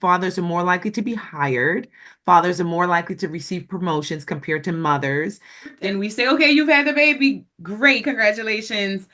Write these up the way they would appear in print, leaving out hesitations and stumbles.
fathers are more likely to be hired. Fathers are more likely to receive promotions compared to mothers. And we say, okay, you've had the baby. Great. Congratulations.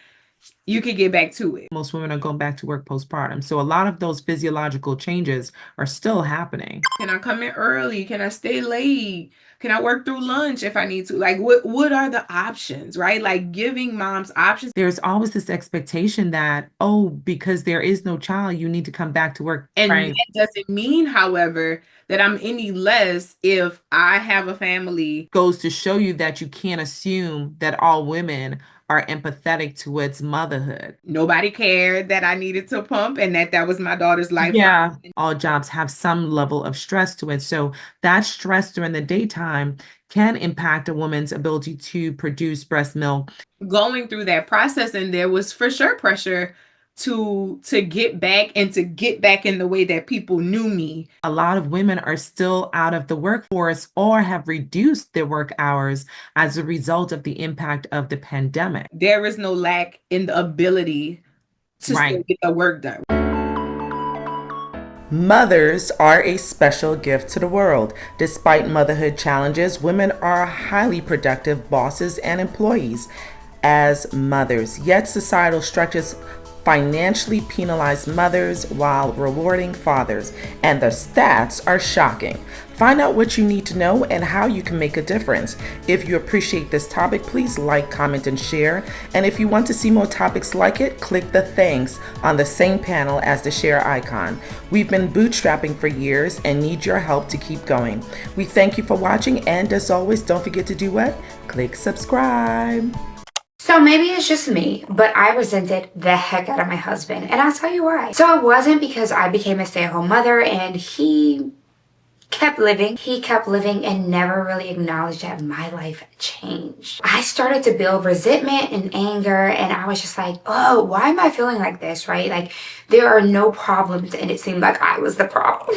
You can get back to it. Most women are going back to work postpartum. So a lot of those physiological changes are still happening. Can I come in early? Can I stay late? Can I work through lunch if I need to? Like, what are the options, right? Like giving moms options. There's always this expectation that, oh, because there is no child, you need to come back to work. And Right. that doesn't mean, however, that I'm any less if I have a family. Goes to show you that you can't assume that all women are empathetic towards motherhood. Nobody cared that I needed to pump and that was my daughter's life. Yeah, all jobs have some level of stress to it. So that stress during the daytime can impact a woman's ability to produce breast milk. Going through that process, and there was for sure pressure to get back and to get back in the way that people knew me. A lot of women are still out of the workforce or have reduced their work hours as a result of the impact of the pandemic. There is no lack in the ability to still get the work done. Mothers are a special gift to the world. Despite motherhood challenges, women are highly productive bosses and employees as mothers. Yet societal structures financially penalize mothers while rewarding fathers, and the stats are shocking. Find out what you need to know and how you can make a difference. If you appreciate this topic, please like, comment, and share. And if you want to see more topics like it, click the thanks on the same panel as the share icon. We've been bootstrapping for years and need your help to keep going. We thank you for watching, and as always, don't forget to do what? Click subscribe. So maybe it's just me, but I resented the heck out of my husband, and I'll tell you why. So it wasn't because I became a stay-at-home mother and he kept living and never really acknowledged that my life changed. I started to build resentment and anger, and I was just like, oh, why am I feeling like this, right? Like, there are no problems, and it seemed like I was the problem.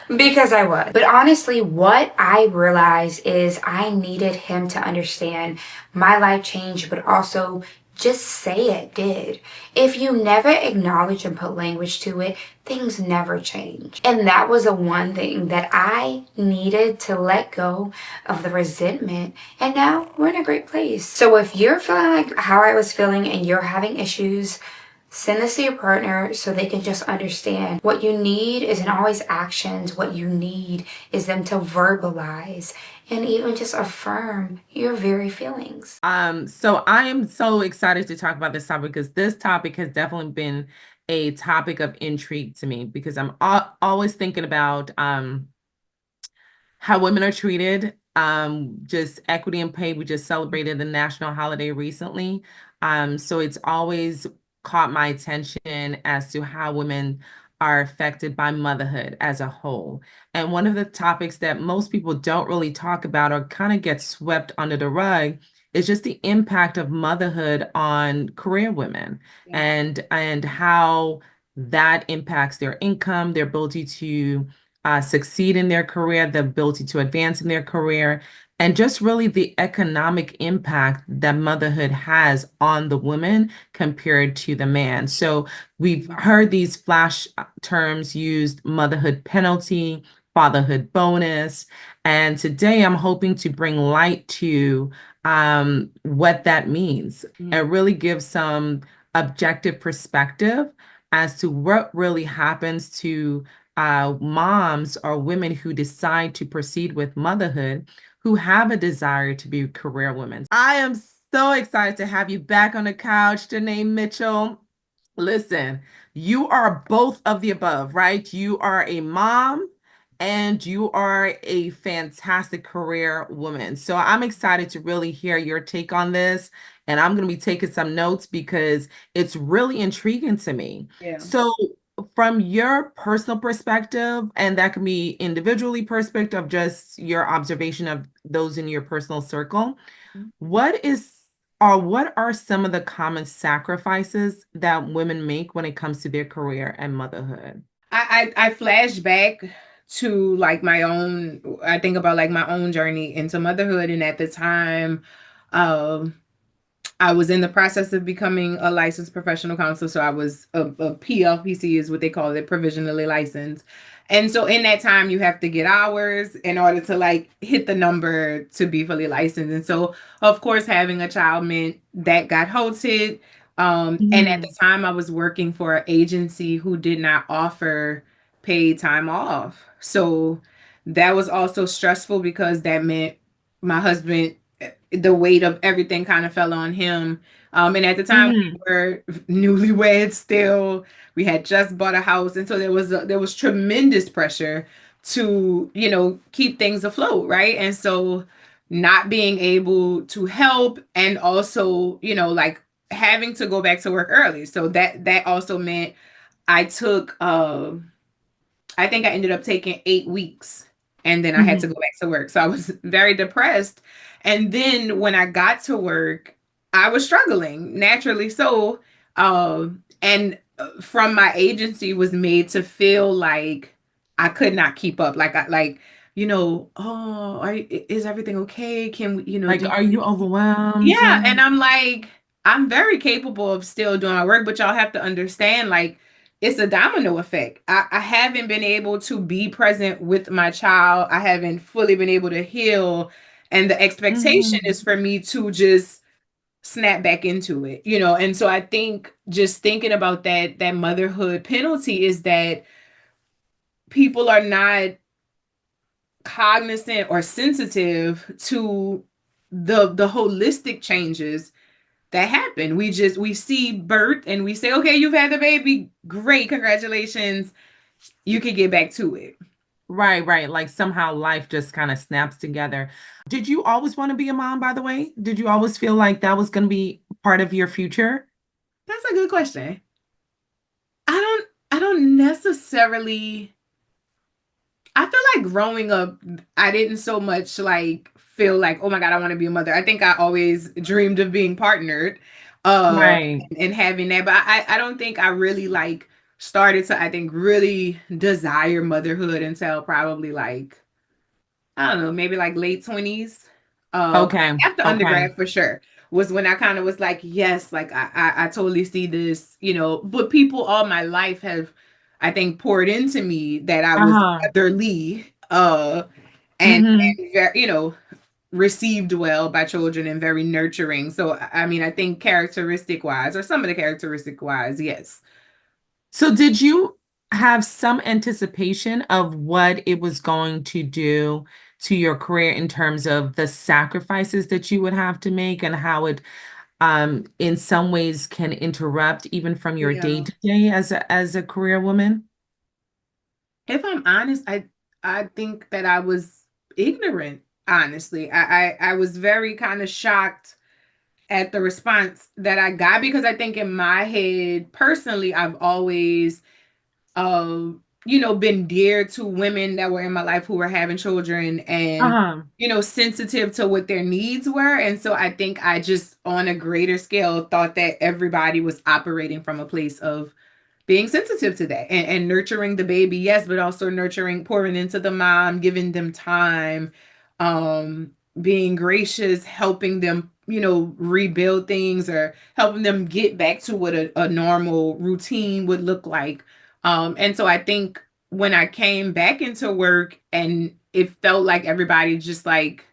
Because I was. But honestly, what I realized is I needed him to understand my life changed, but also just say it did. If you never acknowledge and put language to it, things never change. And that was the one thing that I needed to let go of, the resentment. And now we're in a great place. So if you're feeling like how I was feeling and you're having issues, send this to your partner so they can just understand. What you need isn't always actions. What you need is them to verbalize and even just affirm your very feelings. So I am so excited to talk about this topic because this topic has definitely been a topic of intrigue to me because I'm always thinking about how women are treated, just equity and pay. We just celebrated the national holiday recently. So it's always caught my attention as to how women are affected by motherhood as a whole. And one of the topics that most people don't really talk about or kind of get swept under the rug is just the impact of motherhood on career women and how that impacts their income, their ability to succeed in their career, the ability to advance in their career, and just really the economic impact that motherhood has on the woman compared to the man. So we've heard these flash terms used: motherhood penalty, fatherhood bonus. And today I'm hoping to bring light to what that means and really give some objective perspective as to what really happens to moms or women who decide to proceed with motherhood, who have a desire to be career women. I am so excited to have you back on the couch, Janae Mitchell. Listen, you are both of the above, right? You are a mom and you are a fantastic career woman. So I'm excited to really hear your take on this. And I'm going to be taking some notes because it's really intriguing to me. Yeah. So from your personal perspective, and that can be individually perspective, just your observation of those in your personal circle, what are some of the common sacrifices that women make when it comes to their career and motherhood? I flash back to like my own, I think about like my own journey into motherhood. And at the time, I was in the process of becoming a licensed professional counselor. So I was a PLPC is what they call it, provisionally licensed. And so in that time, you have to get hours in order to like hit the number to be fully licensed. And so, of course, having a child meant that got halted. And at the Mhm. time, I was working for an agency who did not offer paid time off. So that was also stressful because that meant my husband, the weight of everything kind of fell on him. And at the time we Mhm. were newlyweds still. We had just bought a house, and so there was tremendous pressure to, you know, keep things afloat, right? And so not being able to help, and also, you know, like having to go back to work early. So that also meant I took I think I ended up taking 8 weeks, and then I had to Mhm. go back to work. So I was very depressed. And then when I got to work, I was struggling naturally. So, and from my agency was made to feel like I could not keep up. You know, oh, is everything okay? Can we, you know, Like, do are you overwhelmed? yeah, and I'm like, I'm very capable of still doing my work, but y'all have to understand, like, it's a domino effect. I haven't been able to be present with my child. I haven't fully been able to heal. And the expectation Mhm. is for me to just snap back into it, you know? And so I think just thinking about that motherhood penalty is that people are not cognizant or sensitive to the holistic changes that happen. We see birth and we say, okay, you've had the baby. Great, congratulations. You can get back to it. Right, right. Like somehow life just kind of snaps together. Did you always want to be a mom, by the way? Did you always feel like that was going to be part of your future? That's a good question. I don't necessarily I feel like growing up, I didn't so much like feel like, oh my God, I want to be a mother. I think I always dreamed of being partnered, uh Right. and having that. But I don't think I really like started to, I think, really desire motherhood until probably like, I don't know, maybe like late 20s. Okay. After Okay. undergrad for sure was when I kind of was like, yes, like I totally see this, you know, but people all my life have, I think, poured into me that I was Uh-huh. motherly, Mm-hmm. and very, you know, received well by children and very nurturing. So I mean, I think characteristic wise, or some of the characteristic wise, yes. So did you have some anticipation of what it was going to do to your career in terms of the sacrifices that you would have to make and how it in some ways can interrupt even from your Yeah. day-to-day as a career woman? If I'm honest, I think that I was ignorant, honestly. I was very kind of shocked at the response that I got, because I think in my head, personally, I've always you know, been dear to women that were in my life who were having children, and, Uh-huh. you know, sensitive to what their needs were. And so I think I just, on a greater scale, thought that everybody was operating from a place of being sensitive to that, and nurturing the baby, yes, but also nurturing, pouring into the mom, giving them time, um being gracious, helping them, you know, rebuild things, or helping them get back to what a normal routine would look like. And so I think when I came back into work, and it felt like everybody just like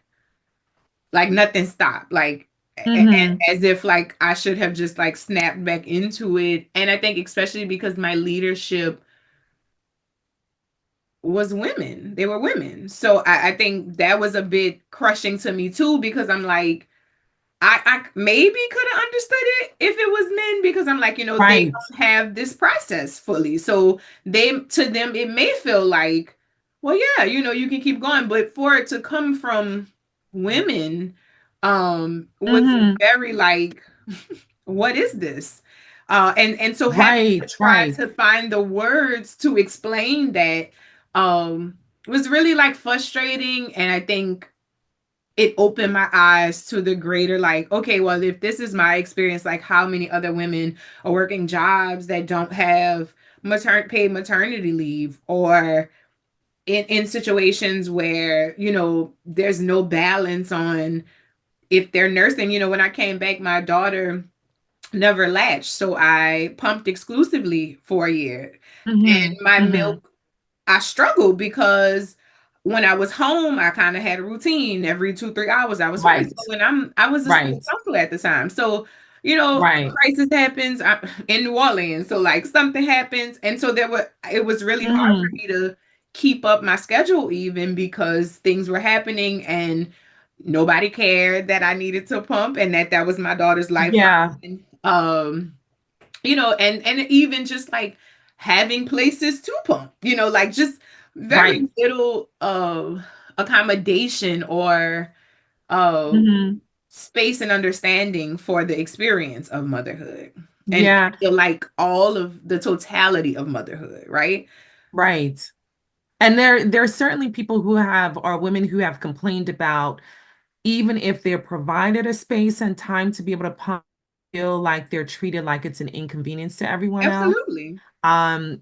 nothing stopped, like Mm-hmm. as if like I should have just like snapped back into it. And I think especially because my leadership was women, they were women. So I think that was a bit crushing to me too, because I'm like, I maybe could have understood it if it was men, because I'm like, you know, they Right. don't have this process fully. So they, to them, it may feel like, well, yeah, you know, you can keep going. But for it to come from women, was Mm-hmm. very like, what is this? And so having to Right, try right. to find the words to explain that um was really like frustrating. And I think it opened my eyes to the greater, like, okay, well, if this is my experience, like how many other women are working jobs that don't have paid maternity leave, or in situations where, you know, there's no balance on if they're nursing, when I came back, my daughter never latched. So I pumped exclusively for a year. And Hmm. my Hmm. milk, I struggled because when I was home, I kind of had a routine. Every 2, 3 hours, I was first. Right. So when I was a school Right. counselor at the time. So, a Right. crisis happens in New Orleans. So like something happens. And so it was really hard for Hmm. me to keep up my schedule even because things were happening and nobody cared that I needed to pump and that was my daughter's Yeah. lifeline. And even just like having places to pump, like just very Right. little accommodation or uh Hmm. space and understanding for the experience of motherhood and Yeah. like all of the totality of motherhood, right? Right. And there are certainly people who have, or women who have complained about, even if they're provided a space and time to be able to pump, feel like they're treated like it's an inconvenience to everyone else. Absolutely.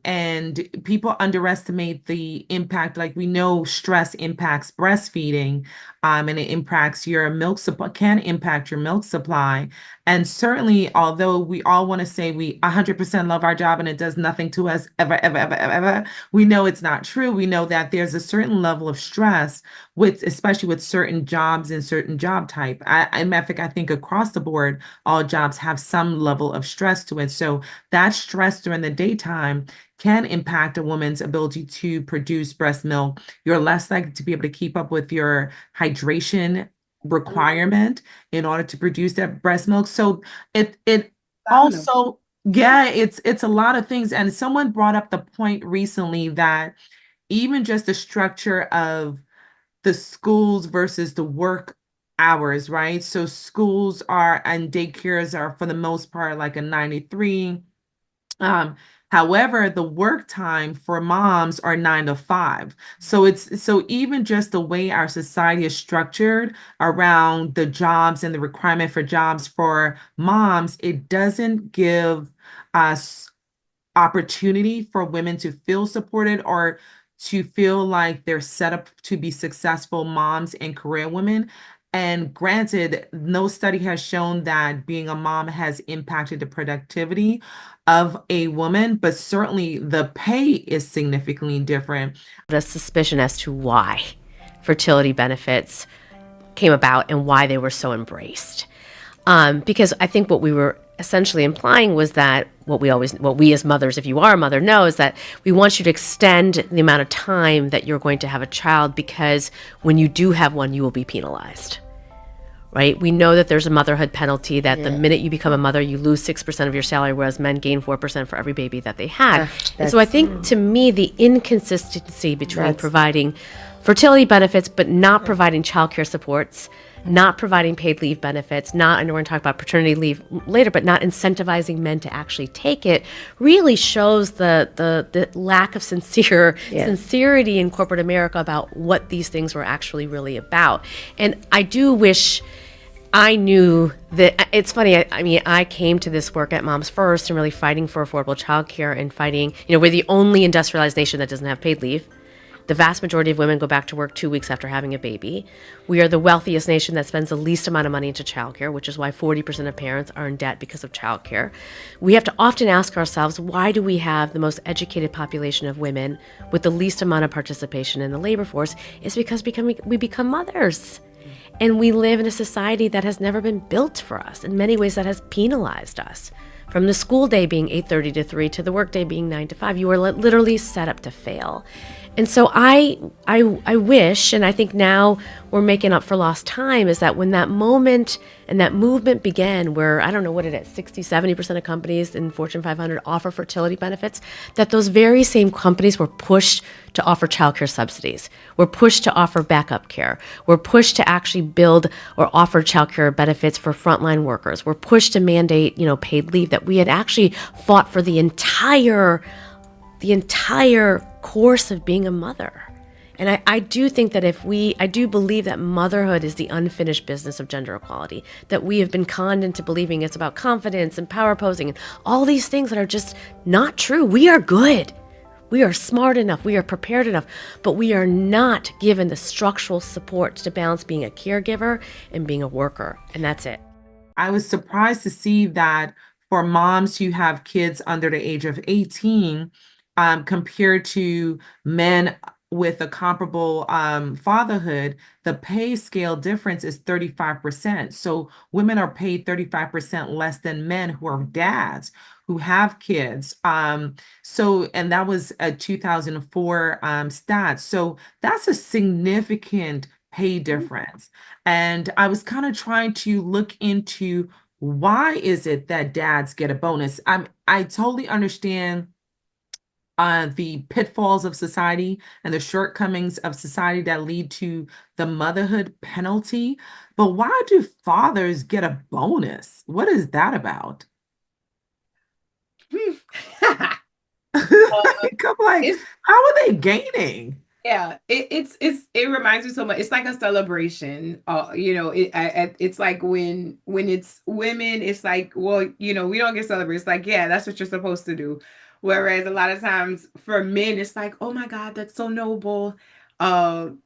And people underestimate the impact. Like we know stress impacts breastfeeding, and it impacts your milk supply, can impact your milk supply. And certainly, although we all want to say we 100% love our job and it does nothing to us ever, ever, ever, ever, ever, we know it's not true. We know that there's a certain level of stress with, especially with certain jobs and certain job type. I think across the board, all jobs have some level of stress to it. So that stress during the daytime can impact a woman's ability to produce breast milk. You're less likely to be able to keep up with your hydration requirement in order to produce that breast milk. So it Domino. also, yeah, it's a lot of things. And someone brought up the point recently that even just the structure of the schools versus the work hours, right? So schools are and daycares are for the most part like a 9 to 3. um, However, the work time for moms are 9 to 5. So even just the way our society is structured around the jobs and the requirement for jobs for moms, it doesn't give us opportunity for women to feel supported or to feel like they're set up to be successful moms and career women. And granted, no study has shown that being a mom has impacted the productivity of a woman, but certainly the pay is significantly different. A suspicion as to why fertility benefits came about and why they were so embraced. Because I think what we were essentially implying was that what we as mothers, if you are a mother, know is that we want you to extend the amount of time that you're going to have a child because when you do have one, you will be penalized. Right? We know that there's a motherhood penalty that the minute you become a mother, you lose 6% of your salary, whereas men gain 4% for every baby that they had. And so I think to me, the inconsistency between providing fertility benefits, but not providing childcare supports, not providing paid leave benefits, I know we're going to talk about paternity leave later, but not incentivizing men to actually take it really shows the lack of sincerity in corporate America about what these things were actually really about. And I do wish I knew that. It's funny. I mean, I came to this work at Moms First and really fighting for affordable childcare and fighting. We're the only industrialized nation that doesn't have paid leave. The vast majority of women go back to work 2 weeks after having a baby. We are the wealthiest nation that spends the least amount of money into childcare, which is why 40% of parents are in debt because of childcare. We have to often ask ourselves, why do we have the most educated population of women with the least amount of participation in the labor force? It's because we become mothers. And we live in a society that has never been built for us. In many ways, that has penalized us. From the school day being 8:30 to 3 to the work day being 9 to 5, you are literally set up to fail. And so I wish, and I think now we're making up for lost time, is that when that moment and that movement began, where I don't know what it is, 60-70% of companies in Fortune 500 offer fertility benefits, that those very same companies were pushed to offer childcare subsidies, were pushed to offer backup care, were pushed to actually build or offer childcare benefits for frontline workers, were pushed to mandate, paid leave, that we had actually fought for the entire course of being a mother. And I do think that I do believe that motherhood is the unfinished business of gender equality, that we have been conned into believing it's about confidence and power posing and all these things that are just not true. We are good. We are smart enough, we are prepared enough, but we are not given the structural support to balance being a caregiver and being a worker. And that's it. I was surprised to see that for moms who have kids under the age of 18, compared to men with a comparable fatherhood, the pay scale difference is 35%. So women are paid 35% less than men who are dads who have kids. And that was a 2004 stat. So that's a significant pay difference. And I was kind of trying to look into why is it that dads get a bonus? I totally understand the pitfalls of society and the shortcomings of society that lead to the motherhood penalty. But why do fathers get a bonus? What is that about? Like, I'm like, It's how are they gaining? Yeah, it reminds me so much. It's like a celebration. It's like when it's women, it's like, well, we don't get celebrated. It's like, yeah, that's what you're supposed to do. Whereas a lot of times for men, it's like, oh my God, that's so noble. And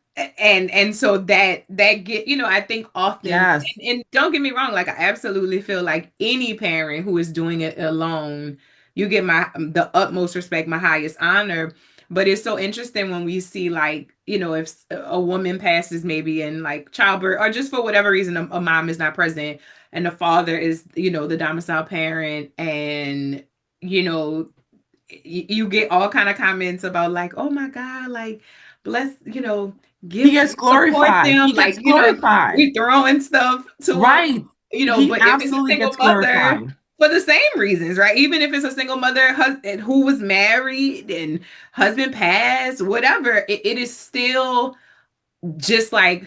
so that get, I think often, Yes. and don't get me wrong, like I absolutely feel like any parent who is doing it alone, you get the utmost respect, my highest honor. But it's so interesting when we see, like, if a woman passes maybe in like childbirth or just for whatever reason, a mom is not present and the father is, the domicile parent, and, you get all kind of comments about like, oh my God, like, bless, He give, gets support glorified. them. He Like, gets glorified. we throwing stuff to them, Right. He but if it's a absolutely single gets mother, glorified. for the same reasons, right? Even if it's a single mother husband who was married and husband passed, whatever, it is still just like,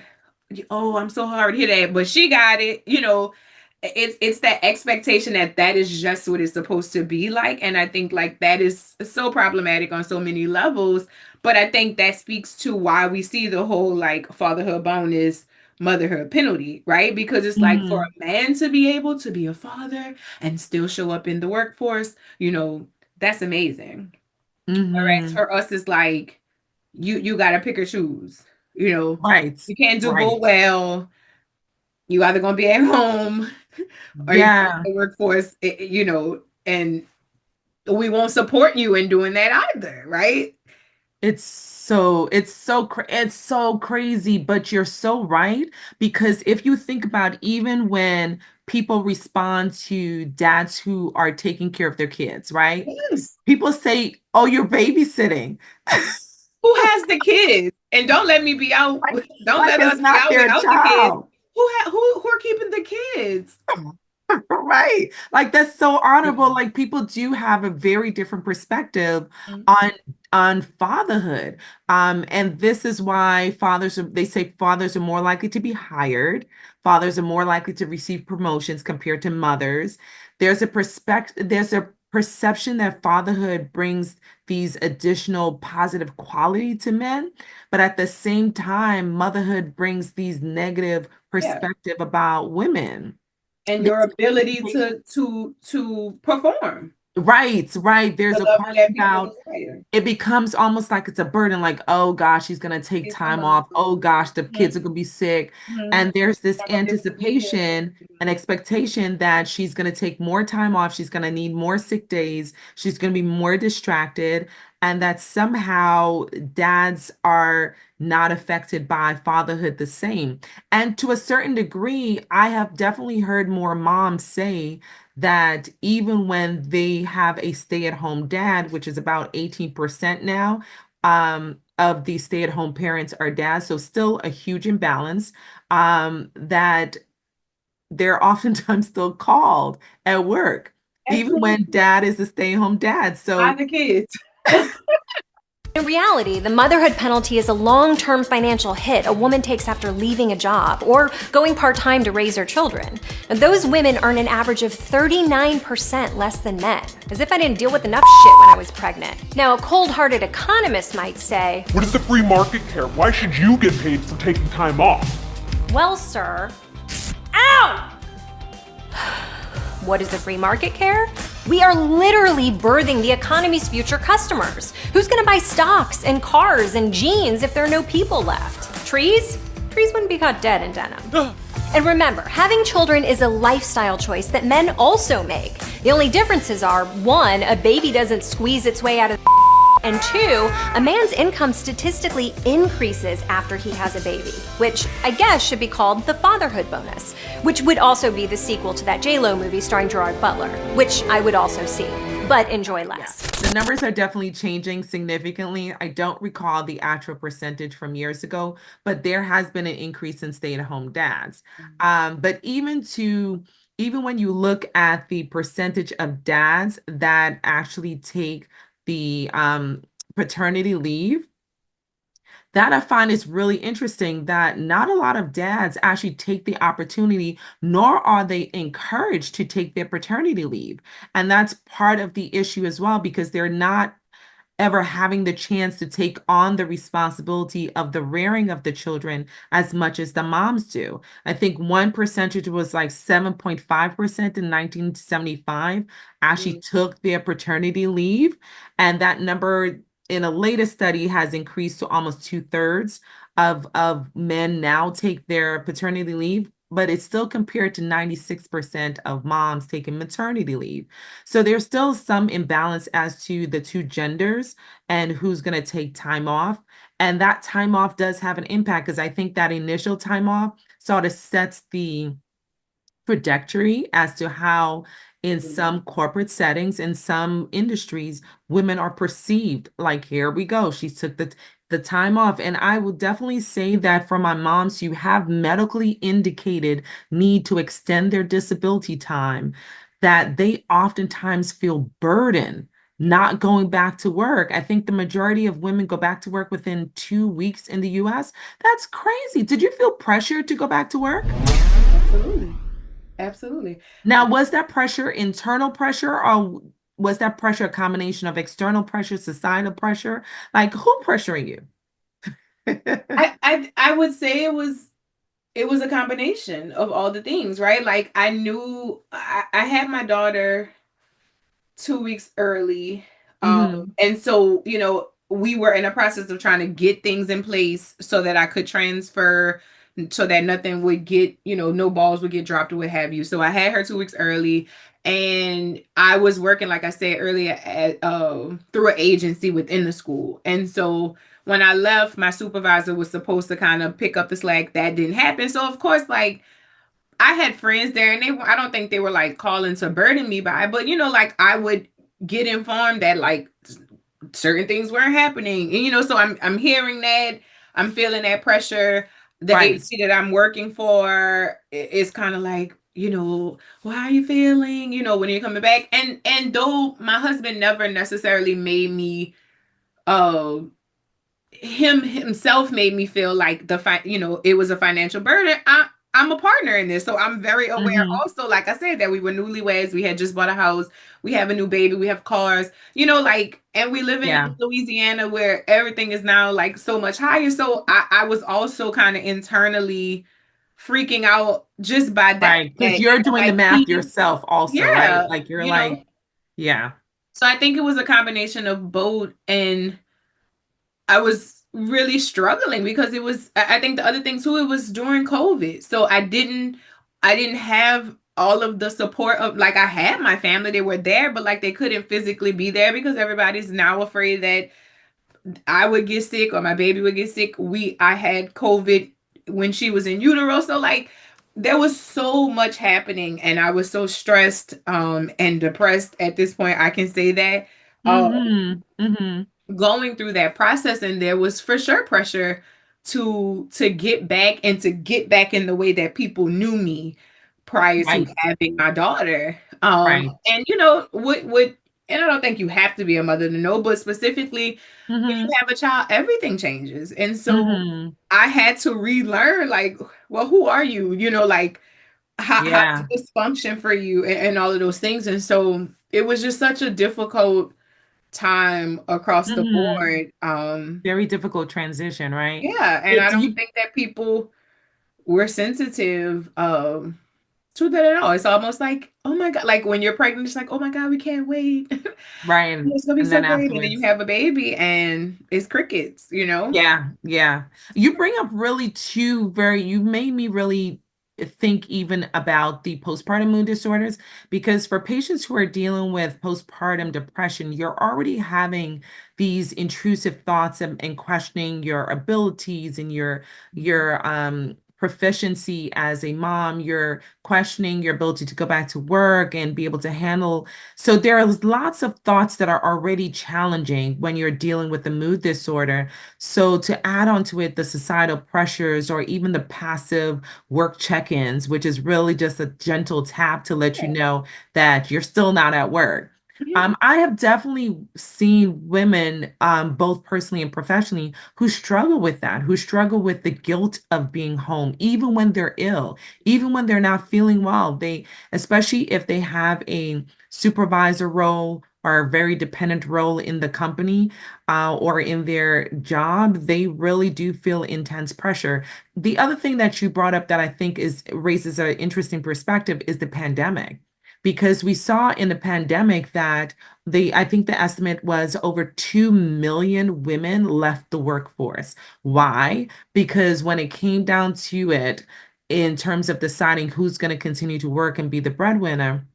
oh, I'm so hard to hear that, but she got it. It's that expectation that is just what it's supposed to be like, and I think like that is so problematic on so many levels. But I think that speaks to why we see the whole like fatherhood bonus, motherhood penalty, right? Because it's like for Mhm. a man to be able to be a father and still show up in the workforce, that's amazing. Whereas Mhm. for us, it's like you got to pick or choose. Right. You can't do both Right. well. You either gonna be at home or you Yeah. in the workforce, and we won't support you in doing that either, right? It's so crazy, but you're so right, because if you think about even when people respond to dads who are taking care of their kids, right? Yes. People say, "Oh, you're babysitting." Who has the kids? And don't let me be out. Like, Don't like let us it's be not out their without the kids. child. Who are keeping the kids? Right. Like that's so honorable. Like people do have a very different perspective Mhm. on fatherhood. And this is why they say fathers are more likely to be hired. Fathers are more likely to receive promotions compared to mothers. There's a perception that fatherhood brings these additional positive quality to men, but at the same time, motherhood brings these negative Yeah. perspective about women. And There's your an ability anticipation. to perform, Right, right. the There's a level question that people about desire. it becomes almost like it's a burden, like, oh gosh, she's gonna take It's a time mom. off. Oh gosh, the Mhm, kids are gonna be sick. mhm. And there's this Not gonna be able to take care of anticipation it. and expectation that she's gonna take more time off, she's gonna need more sick days, she's gonna be more distracted, and that somehow dads are not affected by fatherhood the same. And to a certain degree, I have definitely heard more moms say that even when they have a stay-at-home dad, which is about 18% now, of the stay-at-home parents are dads, so still a huge imbalance, that they're oftentimes still called at work, even when Absolutely. dad is a stay-at-home dad. By So the kids. In reality, the motherhood penalty is a long-term financial hit a woman takes after leaving a job or going part-time to raise her children. Now, those women earn an average of 39% less than men. As if I didn't deal with enough shit when I was pregnant. Now, a cold-hearted economist might say, what does the free market care? Why should you get paid for taking time off? well, sir, ow! What does the free market care? We are literally birthing the economy's future customers. Who's gonna buy stocks and cars and jeans if there are no people left? Trees? Trees wouldn't be caught dead in denim. And remember, having children is a lifestyle choice that men also make. The only differences are, one, a baby doesn't squeeze its way out of the and two, a man's income statistically increases after he has a baby, which I guess should be called the fatherhood bonus, which would also be the sequel to that J-Lo movie starring Gerard Butler, which I would also see, but enjoy less. The numbers are definitely changing significantly. I don't recall the actual percentage from years ago, but there has been an increase in stay-at-home dads. But even when you look at the percentage of dads that actually take the paternity leave, that I find is really interesting that not a lot of dads actually take the opportunity, nor are they encouraged to take their paternity leave. And that's part of the issue as well, because they're not ever having the chance to take on the responsibility of the rearing of the children as much as the moms do. I think one percentage was like 7.5% in 1975 actually took their paternity leave. And that number in a latest study has increased to almost two-thirds of men now take their paternity leave, but it's still compared to 96% of moms taking maternity leave. So there's still some imbalance as to the two genders and who's going to take time off. And that time off does have an impact because I think that initial time off sort of sets the trajectory as to how in some corporate settings, in some industries, women are perceived. Like, here we go, she took the time off. And I will definitely say that for my moms who have medically indicated need to extend their disability time, that they oftentimes feel burdened not going back to work. I think the majority of women go back to work within 2 weeks in the US. That's crazy. Did you feel pressured to go back to work? Absolutely. Absolutely. Now, was that pressure internal pressure, or was that pressure a combination of external pressure, societal pressure? Like, who pressuring you? I would say it was a combination of all the things, right? Like I knew I had my daughter 2 weeks early. Hmm. And so, we were in a process of trying to get things in place so that I could transfer so that nothing would get, no balls would get dropped or what have you. So I had her 2 weeks early and I was working, like I said earlier, through an agency within the school. And so when I left, my supervisor was supposed to kind of pick up the slack. That didn't happen. So of course, like I had friends there and I don't think they were like calling to burden me by, but like I would get informed that like certain things weren't happening. And so I'm hearing that, I'm feeling that pressure. The Right. agency that I'm working for is kind of like, well, how are you feeling? When you're coming back. And though my husband never necessarily made me uh himself made me feel like it was a financial burden. I'm a partner in this, so I'm very aware. Hmm. Also, like I said, that we were newlyweds. We had just bought a house. We have a new baby. We have cars. And we live in Yeah. Louisiana where everything is now like so much higher. So I was also kind of internally freaking out just by that. Right. Because you're doing the Like math yourself also, right? yeah, Like you're you know. like, yeah. So I think it was a combination of both, and I was really struggling because I think the other thing too, it was during COVID. So I didn't have all of the support of, like, I had my family, they were there, but like they couldn't physically be there because everybody's now afraid that I would get sick or my baby would get sick. I had COVID when she was in utero. So like there was so much happening and I was so stressed and depressed at this point. I can say that. Um Hmm. Hmm. Going through that process, and there was for sure pressure to get back and to get back in the way that people knew me prior to Right. having my daughter. Right. And what and I don't think you have to be a mother to know, but specifically when you Hmm. have a child, everything changes. And so Hmm. I had to relearn, like, well, who are you? Like how does Yeah. this function for you, and all of those things. And so it was just such a difficult time across the Hmm. board. Very difficult transition, right? Yeah, and Did I don't you think that people were sensitive to that at all. It's almost like, oh my God, like when you're pregnant, it's like, oh my God, we can't wait. Right. It's gonna be And so then great. And then you afterwards, have a baby and it's crickets, you know? yeah, yeah. You bring up really two very, you made me really think even about the postpartum mood disorders, because for patients who are dealing with postpartum depression, you're already having these intrusive thoughts and questioning your abilities and your proficiency as a mom. You're questioning your ability to go back to work and be able to handle. So there are lots of thoughts that are already challenging when you're dealing with the mood disorder. So to add on to it, the societal pressures or even the passive work check-ins, which is really just a gentle tap to let you know that you're still not at work. Mhm. I have definitely seen women, both personally and professionally, who struggle with that, who struggle with the guilt of being home, even when they're ill, even when they're not feeling well. They, especially if they have a supervisor role or a very dependent role in the company, or in their job, they really do feel intense pressure. The other thing that you brought up that I think is raises an interesting perspective is the pandemic. Because we saw in the pandemic that I think the estimate was over 2 million women left the workforce. Why? Because when it came down to it, in terms of deciding who's going to continue to work and be the breadwinner,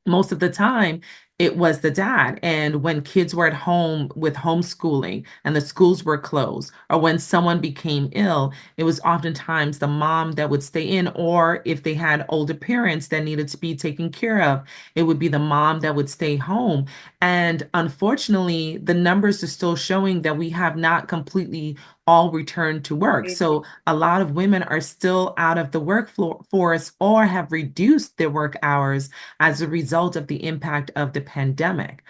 most of the time it was the dad. And when kids were at home with homeschooling and the schools were closed, or when someone became ill, it was oftentimes the mom that would stay in, or if they had older parents that needed to be taken care of, it would be the mom that would stay home. And unfortunately, the numbers are still showing that we have not completely all returned to work. So a lot of women are still out of the workforce or have reduced their work hours as a result of the impact of the pandemic.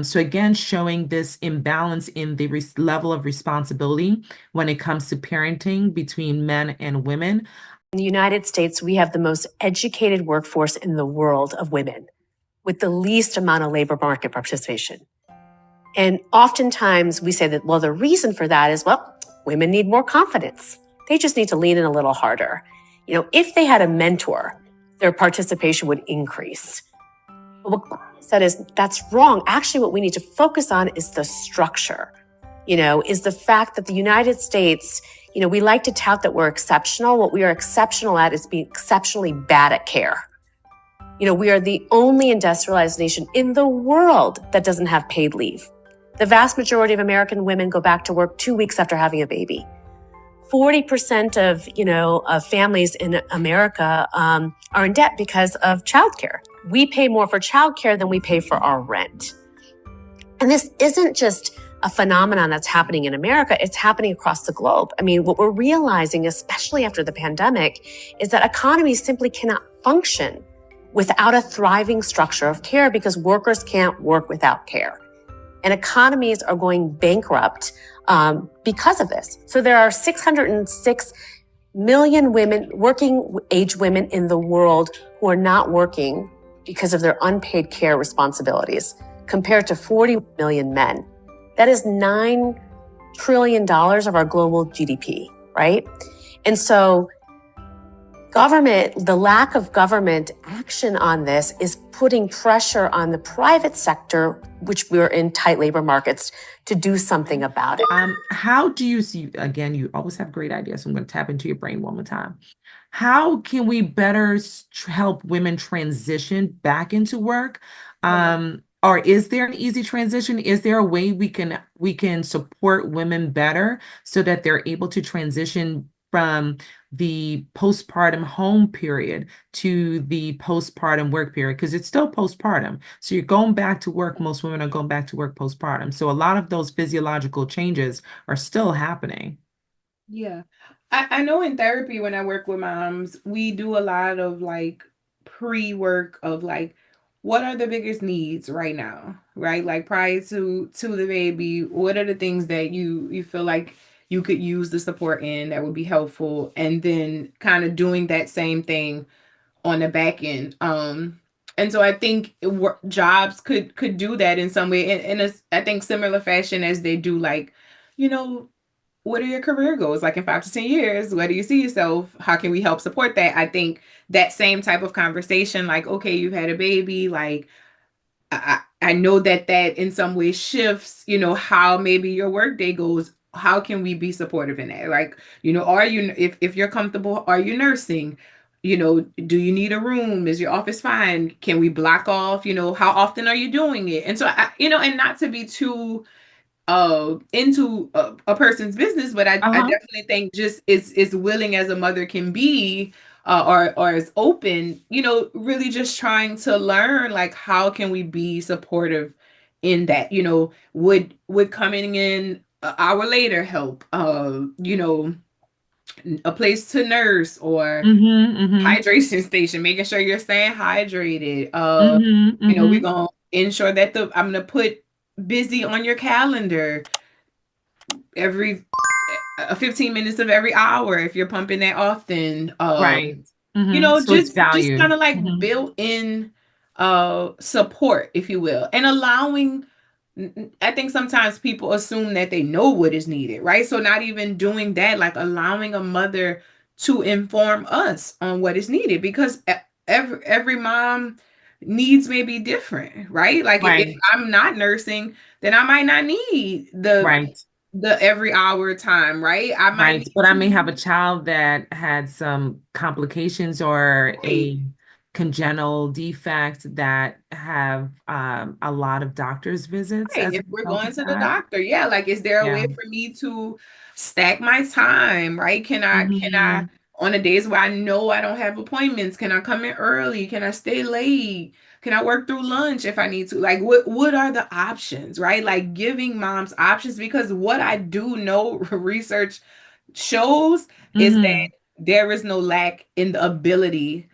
So again, showing this imbalance in the level of responsibility when it comes to parenting between men and women. In the United States, we have the most educated workforce in the world of women with the least amount of labor market participation. And oftentimes we say that, well, the reason for that is, well, women need more confidence. They just need to lean in a little harder. You know, if they had a mentor, their participation would increase. But what Glenn said is that's wrong. Actually, what we need to focus on is the structure, is the fact that the United States, we like to tout that we're exceptional. What we are exceptional at is being exceptionally bad at care. We are the only industrialized nation in the world that doesn't have paid leave. The vast majority of American women go back to work 2 weeks after having a baby. 40% of families in America are in debt because of childcare. We pay more for childcare than we pay for our rent. And this isn't just a phenomenon that's happening in America, it's happening across the globe. I mean, what we're realizing, especially after the pandemic, is that economies simply cannot function without a thriving structure of care because workers can't work without care. And economies are going bankrupt because of this. So there are 606 million women, working age women in the world who are not working because of their unpaid care responsibilities, compared to 40 million men. That is $9 trillion of our global GDP, right? And so the lack of government action on this is putting pressure on the private sector, which we're in tight labor markets, to do something about it. How do you see, again, you always have great ideas, so I'm going to tap into your brain one more time. How can we better help women transition back into work? Or is there an easy transition? Is there a way we can support women better so that they're able to transition from the postpartum home period to the postpartum work period? Because it's still postpartum. So you're going back to work. Most women are going back to work postpartum. So a lot of those physiological changes are still happening. Yeah. I know in therapy when I work with moms, we do a lot of like pre-work of like what are the biggest needs right now, right? Like prior to the baby, what are the things that you feel like you could use the support in that would be helpful, and then kind of doing that same thing on the back end. And so I think jobs could do that in some way in a I think similar fashion as they do like, you know, what are your career goals? Like in 5 to 10 years, where do you see yourself? How can we help support that? I think that same type of conversation, like, okay, you've had a baby, like I know that in some way shifts, how maybe your workday goes. How can we be supportive in that? Like, are you, if you're comfortable, are you nursing? Do you need a room? Is your office fine? Can we block off? How often are you doing it? And so and not to be too into a person's business, but I Uh-huh. definitely think just as willing as a mother can be, or as open, really just trying to learn, like, how can we be supportive in that. Would coming in an hour later help, a place to nurse, or Mm-hmm. Mm-hmm. hydration station, making sure you're staying hydrated. Mm-hmm. We're Mm-hmm. gonna ensure that I'm gonna put busy on your calendar every 15 minutes of every hour if you're pumping that often. Right. Mm-hmm. So it's Just kind valued. of like Mm-hmm. built in support, if you will, and allowing. I think sometimes people assume that they know what is needed, right? So not even doing that, like allowing a mother to inform us on what is needed, because every mom needs may be different, right? Like if Right. I'm not nursing, then I might not need Right. the every hour time, right? I might Right. need But I may have to. a child that had some complications or Right. a congenital defect that have a lot of doctor's visits Right. as a If we're result going of to the that. doctor, yeah, like, is there a way Yeah. for me to stack my time, right? Can I Mm-hmm. on the days where I know I don't have appointments, can I come in early? Can I stay late? Can I work through lunch if I need to? Like, what are the options, right? Like, giving moms options, because what I do know research shows is that Mm-hmm. there is no lack in the ability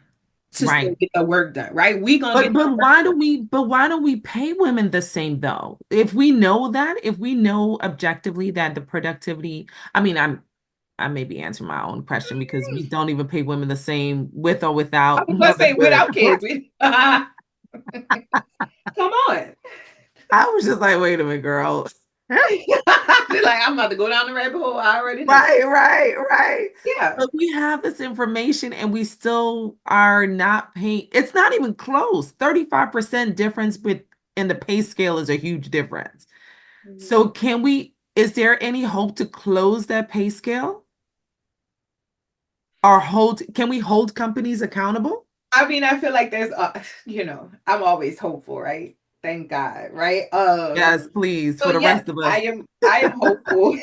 to still Right. get the work done, right? We gonna get the work. But why don't we pay women the same though? If we know that, if we know objectively that the productivity, I mean, I may be answering my own question because we don't even pay women the same with or I without was gonna say motherhood. without kids. Come on. I was just like, wait a minute, girl. They're like, I'm about to go down the rabbit hole. I already know. Right, right, right. Yeah. But we have this information and we still are not paying. It's not even close. 35% difference in the pay scale is a huge difference. So is there any hope to close that pay scale? Or can we hold companies accountable? I mean, I feel like there's, I'm always hopeful, right? Thank God, right? Yes, please, So for the yes, rest of us. I am hopeful.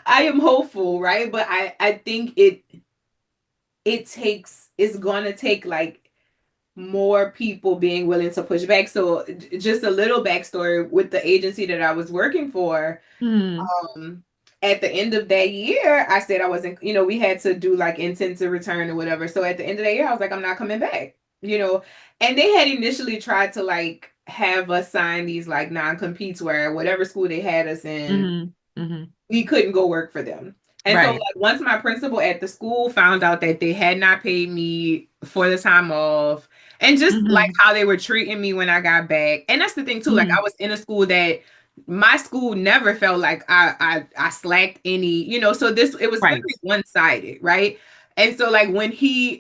I am hopeful, right? But I think it's gonna take, like, more people being willing to push back. So just a little backstory with the agency that I was working for. Hmm. um at the end of that year, I said I wasn't, we had to do like intent to return or whatever. So at the end of that year, I was like, I'm not coming back, and they had initially tried to, like, have us sign these, like, non-competes where whatever school they had us in, Hmm. Hmm. we couldn't go work for them. And so, Right. like, once my principal at the school found out that they had not paid me for the time off, and just like Hmm. how they were treating me when I got back. And that's the thing too, like, I Hmm. was in a school that my school never felt like I slacked any, so this, it was very Right. one-sided, right? And so, like, when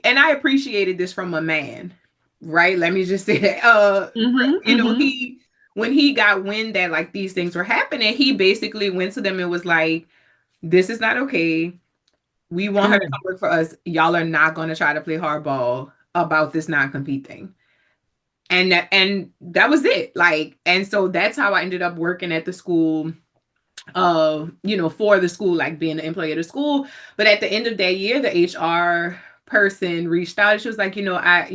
I appreciated this from a man, right? Let me just say that. Hmm. Hmm. He, when he got wind that, like, these things were happening, he basically went to them and was like, this is not okay. We want her to Good. come work for us. Y'all are not going to try to play hardball about this non-compete thing. And that was it. Like, and so that's how I ended up working at the school, for the school, like being an employee of the school. But at the end of that year, the HR person reached out. She was like, you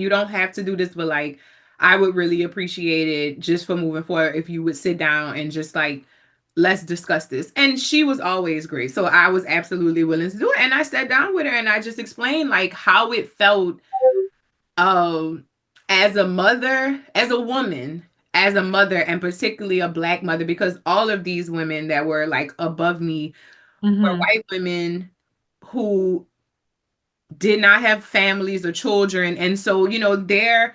don't have to do this, but, like, I would really appreciate it just for moving forward if you would sit down and just, like, let's discuss this. And she was always great. So I was absolutely willing to do it. And I sat down with her and I just explained, like, how it felt, um as a mother, as a woman, as a mother, and particularly a Black mother, because all of these women that were, like, above me were Hmm. white women who did not have families or children. And so, their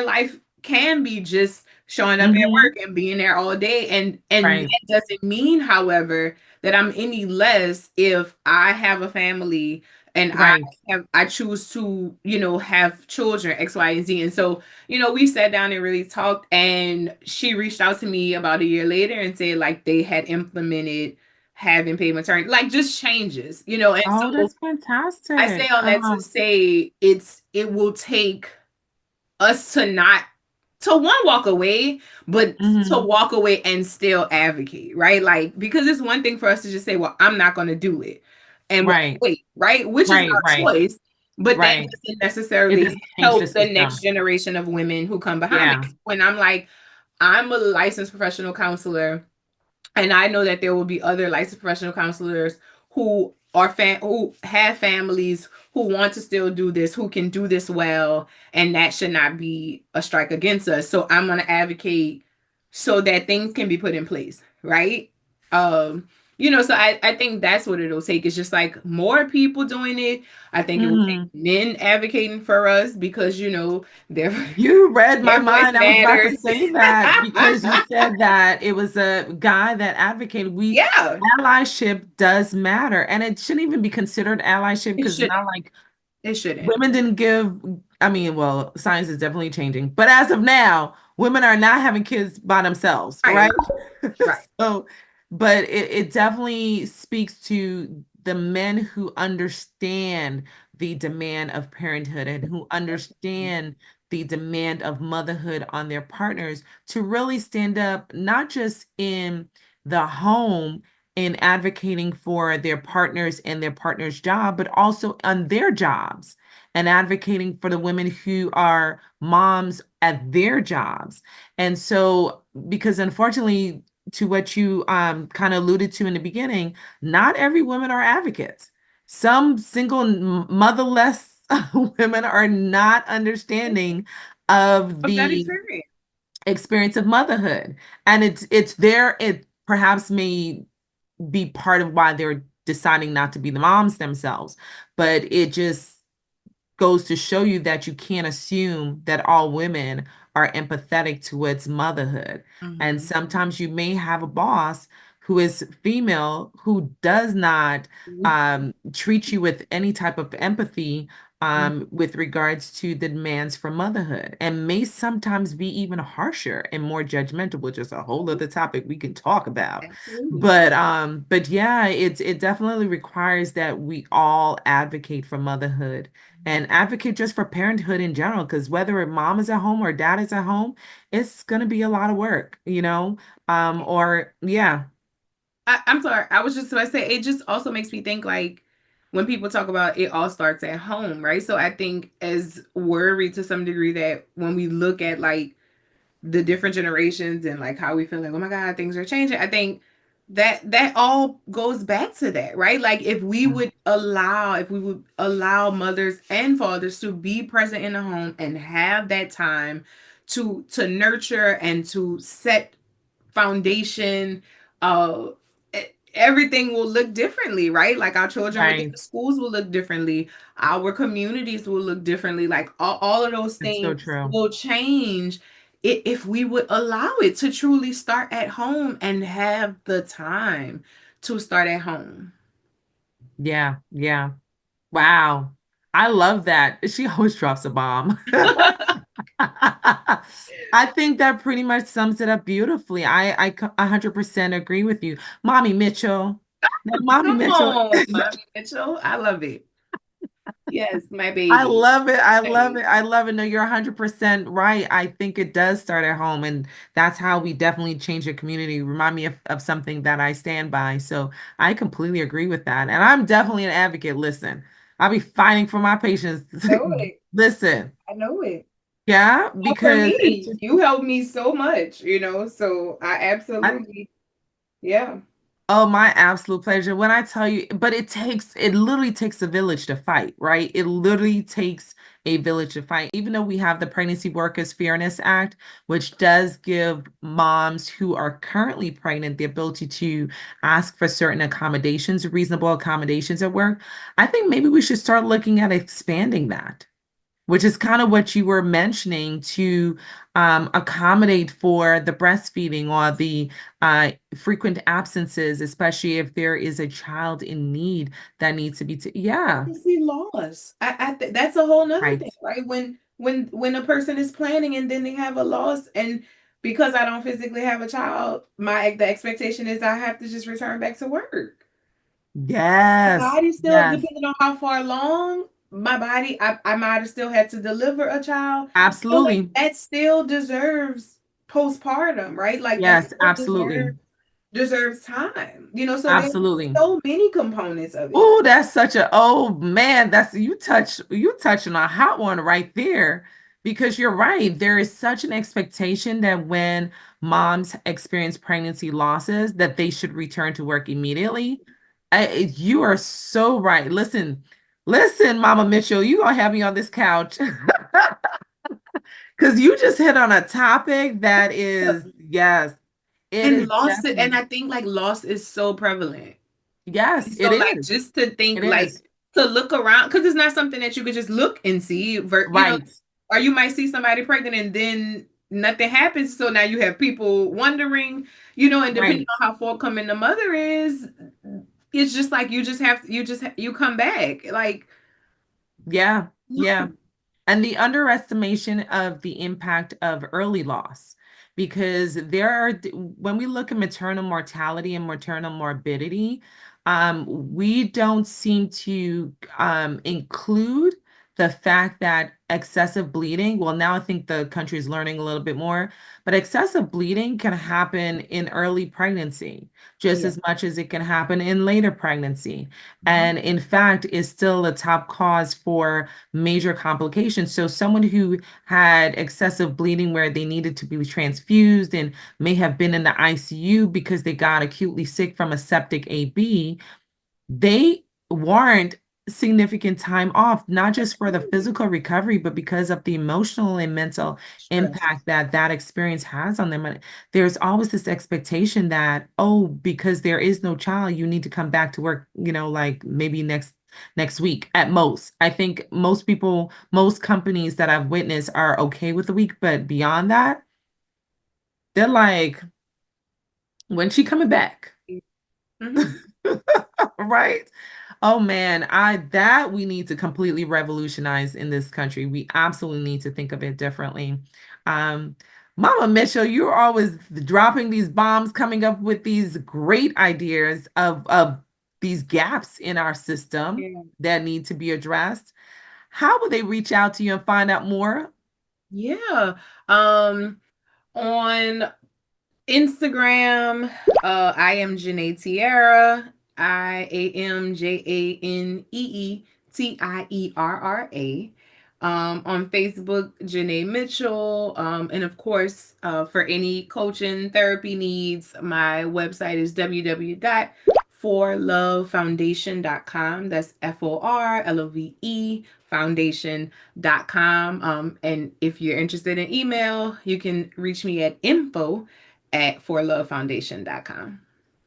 life can be just showing up at Hmm. work and being there all day. And Right. that doesn't mean, however, that I'm any less if I have a family and Right. I choose to, have children, X, Y, and Z. And so, we sat down and really talked, and she reached out to me about a year later and said like they had implemented having paid maternity, like just changes, and Oh, so that's I say fantastic. all that to say it will take us to not to one walk away, but to Mhm. walk away and still advocate, right? Like, because it's one thing for us to just say, well, I'm not going to do it and walk Right. away, right? Which is Right. our Right. choice, but that Right. doesn't It necessarily doesn't change the help the next system. generation of women who come behind me. Yeah. When I'm like, I'm a licensed professional counselor, and I know that there will be other licensed professional counselors who who have families who want to still do this, who can do this well, and that should not be a strike against us. So I'm going to advocate so that things can be put in place, right? Um, so I think that's what it'll take. It's just like more people doing it. I think it will take Mhm. men advocating for us because their You read my their voice mind. I was about to matters. say that because you said that it was a guy that advocated. Yeah, Allyship does matter, and it shouldn't even be considered allyship it because it's should. not like It shouldn't. women didn't give. I mean, well, science is definitely changing, but as of now, women are not having kids by themselves, right? Right. Right. So, but it definitely speaks to the men who understand the demand of parenthood and who understand the demand of motherhood on their partners to really stand up, not just in the home in advocating for their partners and their partner's job, but also on their jobs and advocating for the women who are moms at their jobs. And so, because unfortunately, to what you kind of alluded to in the beginning, not every women are advocates. Some single motherless women are not understanding of Of that the experience. experience of motherhood. And it's there, it perhaps may be part of why they're deciding not to be the moms themselves. But it just goes to show you that you can't assume that all women are empathetic towards motherhood. And Mhm. sometimes you may have a boss who is female who does not treat you with any type of empathy Mhm. with regards to the demands for motherhood and may sometimes be even harsher and more judgmental, which is a whole other topic we can talk about. Absolutely. But yeah, it definitely requires that we all advocate for motherhood and advocate just for parenthood in general, because whether mom is at home or dad is at home, it's going to be a lot of work, or yeah. I'm sorry. I was just about to say it just also makes me think like when people talk about it all starts at home, right? So I think as worried to some degree that when we look at like the different generations and like how we feel like, oh my God, things are changing. I think that all goes back to that, right? Like if we would allow mothers and fathers to be present in the home and have that time to nurture and to set foundation, uh everything will look differently, right? Like our children within Right. the schools will look differently, our communities will look differently, like all of those It's so things true. will change if we would allow it to truly start at home and have the time to start at home. Yeah, yeah. Wow. I love that. She always drops a bomb. I think that pretty much sums it up beautifully. 100% agree with you. Mommy Mitchell. Now, Mommy Come Mitchell, on, Mommy Mitchell. I love it. Yes, my I baby. love it. I My love it. baby. I love it. No, you're 100% right. I think it does start at home, and that's how we definitely change a community. Remind me of something that I stand by. So I completely agree with that. And I'm definitely an advocate. Listen, I'll be fighting for my patients. Know it. Listen, I know it. yeah, Well, for because it's me, just you helped me so much, so I I absolutely, yeah. Oh, my absolute pleasure. When I tell you, but it literally takes a village to fight, right? It literally takes a village to fight. Even though we have the Pregnancy Workers Fairness Act, which does give moms who are currently pregnant the ability to ask for certain accommodations, reasonable accommodations at work, I think maybe we should start looking at expanding that. which is kind of what you were mentioning to accommodate for the breastfeeding or the frequent absences, especially if there is a child in need that needs to be, yeah, See loss. That's a whole nother right. thing, right? When a person is planning and then they have a loss, and because I don't physically have a child, the expectation is I have to just return back to work. My Yes, body still, yes, depending on how far along my body, I might have still had to deliver a child. So like absolutely. that still deserves postpartum, right? Like that Yes, still absolutely. deserves time. So there's Absolutely. so many components of it. Oh, that's such a, oh man, that's you touching a hot one right there, because you're right. There is such an expectation that when moms experience pregnancy losses that they should return to work immediately. You are so right. Listen, Mama Mitchell, you gonna have me on this couch because you just hit on a topic that is, yes, it And is loss, and definitely, I think like loss is so prevalent. yes, And so it like is. just to think It like is. to look around, because it's not something that you could just look and see, Right. or you might see somebody pregnant and then nothing happens. So now you have people wondering, and depending Right. on how forthcoming the mother is, it's just like you come back. Like, Yeah. Yeah. And the underestimation of the impact of early loss, because when we look at maternal mortality and maternal morbidity, we don't seem to include the fact that excessive bleeding, well, now I think the country is learning a little bit more, but excessive bleeding can happen in early pregnancy just yeah. as much as it can happen in later pregnancy. Mhm. And in fact, is still a top cause for major complications. So someone who had excessive bleeding where they needed to be transfused and may have been in the ICU because they got acutely sick from a septic AB, they warrant significant time off, not just for the physical recovery, but because of the emotional and mental Stress. impact that that experience has on them. And there's always this expectation that, oh, because there is no child, you need to come back to work, like maybe next week at most. I think most companies that I've witnessed are okay with the week, but beyond that, they're like, when she coming back? Mhm. Right? Oh man, I that we need to completely revolutionize in this country. We absolutely need to think of it differently. Um, Mama Mitchell, you're always dropping these bombs, coming up with these great ideas of these gaps in our system Yeah. that need to be addressed. How will they reach out to you and find out more? Yeah. On Instagram, I am Janae Tierra. IamJaneeTierra. On Facebook, Janae Mitchell. And of course, for any coaching therapy needs, my website is www.forlovefoundation.com. That's FORLOVE foundation.com. And if you're interested in email, you can reach me at info@forlovefoundation.com.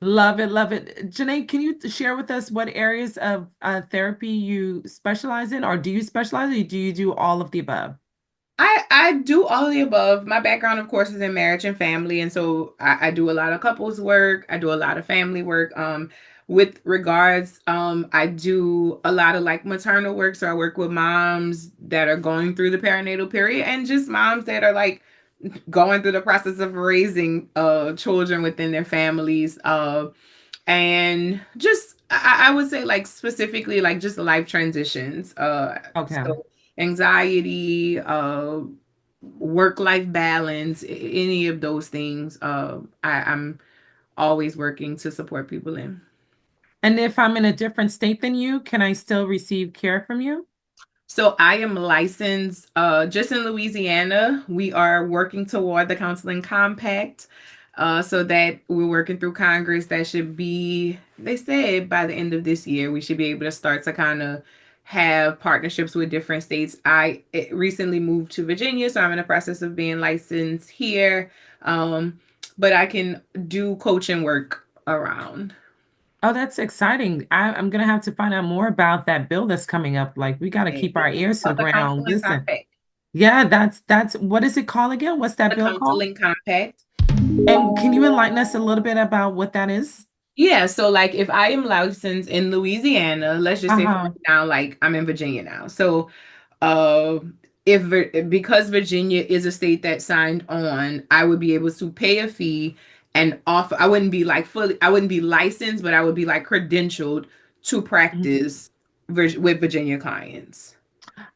Love it, love it. Janae, can you share with us what areas of therapy you specialize in, or do you specialize, or do you do all of the above? I do all of the above. My background, of course, is in marriage and family, and so I do a lot of couples work. I do a lot of family work. With regards, I do a lot of like maternal work. So I work with moms that are going through the perinatal period, and just moms that are like going through the process of raising children within their families. And just I would say like specifically like just life transitions. Okay. So anxiety, work life balance, any of those things. I'm always working to support people in. And if I'm in a different state than you, can I still receive care from you? So I am licensed just in Louisiana. We are working toward the counseling compact. So that we're working through Congress. That should be, they said by the end of this year, we should be able to start to kind of have partnerships with different states. I recently moved to Virginia, so I'm in the process of being licensed here. But I can do coaching work around. Oh, that's exciting. I'm gonna have to find out more about that bill that's coming up. Like, we got to keep our It's ears to the called the ground. Counseling Listen, Compact. yeah, that's what is it called again? What's that The bill called? Counseling Compact. And can you enlighten us a little bit about what that is? Yeah, so like if I am licensed in Louisiana, let's just say for Uh-huh. right now, like I'm in Virginia now. So uh if because Virginia is a state that signed on, I would be able to pay a fee and offer. I wouldn't be like fully, I wouldn't be licensed, but I would be like credentialed to Mhm. practice with Virginia clients.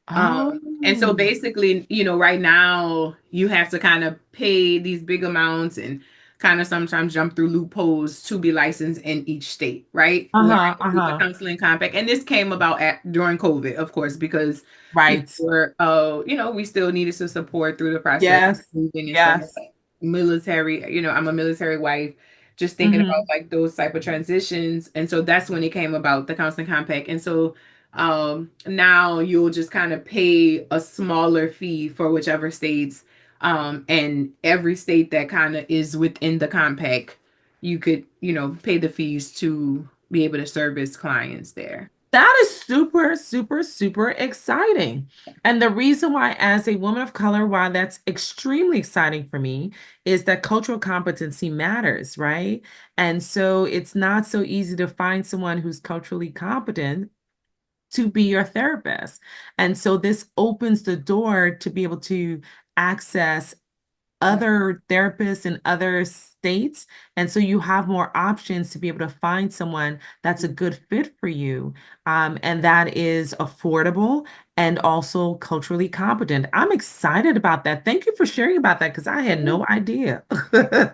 Oh, And so basically, right now you have to kind of pay these big amounts and kind of sometimes jump through loopholes to be licensed in each state, right? When uh-huh, with the uh-huh. counseling compact, and this came about during COVID, of course, because Right. we still needed to support through the process of Yes. moving and stuff like Yes. that. Military, I'm a military wife, just thinking about Hmm. like those type of transitions, and so that's when it came about the counseling compact, and so now you'll just kind of pay a smaller fee for whichever states, and every state that kind of is within the compact, you could, pay the fees to be able to service clients there. That is super, super, super exciting. And the reason why, as a woman of color, why that's extremely exciting for me is that cultural competency matters, right? And so it's not so easy to find someone who's culturally competent to be your therapist. And so this opens the door to be able to access other therapists in other states. And so you have more options to be able to find someone that's a good fit for you, and that is affordable and also culturally competent. I'm excited about that. Thank you for sharing about that because I had no idea.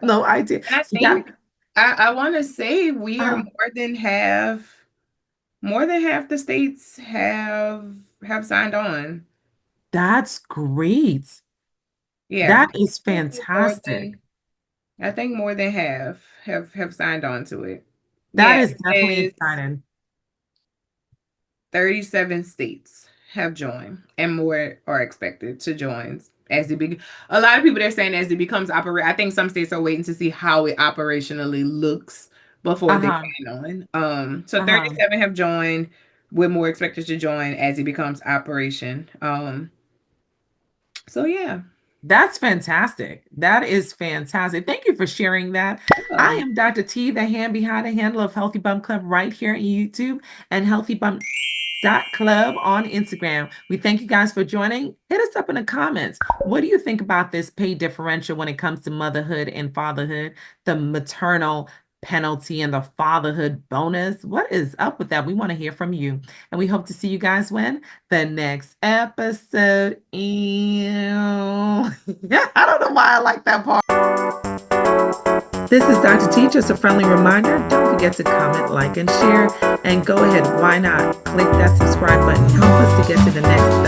No idea. And I So that, think I want to say we are uh, more than half the states have signed on. that's great. Yeah, That is I think more fantastic. than I think more than half have signed on to it. That Yeah, is definitely it's exciting. 37 states have joined, and more are expected to join as it be. A lot of people they're saying as it becomes operate. I think some states are waiting to see how it operationally looks before they Uh-huh. sign on. So Uh-huh. 37 have joined, with more expected to join as it becomes operation. So yeah. That's fantastic. That is fantastic. Thank you for sharing that. I am Dr. T, the hand behind the handle of Healthy Bump Club right here on YouTube and Healthy Bump Club on Instagram. We thank you guys for joining. Hit us up in the comments. What do you think about this pay differential when it comes to motherhood and fatherhood, the maternal penalty and the fatherhood bonus? What is up with that? We want to hear from you. And we hope to see you guys when the next episode. Ew. Yeah, I don't know why I like that part. This is Dr. T. Just a friendly reminder. Don't forget to comment, like, and share. And go ahead, why not? Click that subscribe button. Help us to get to the next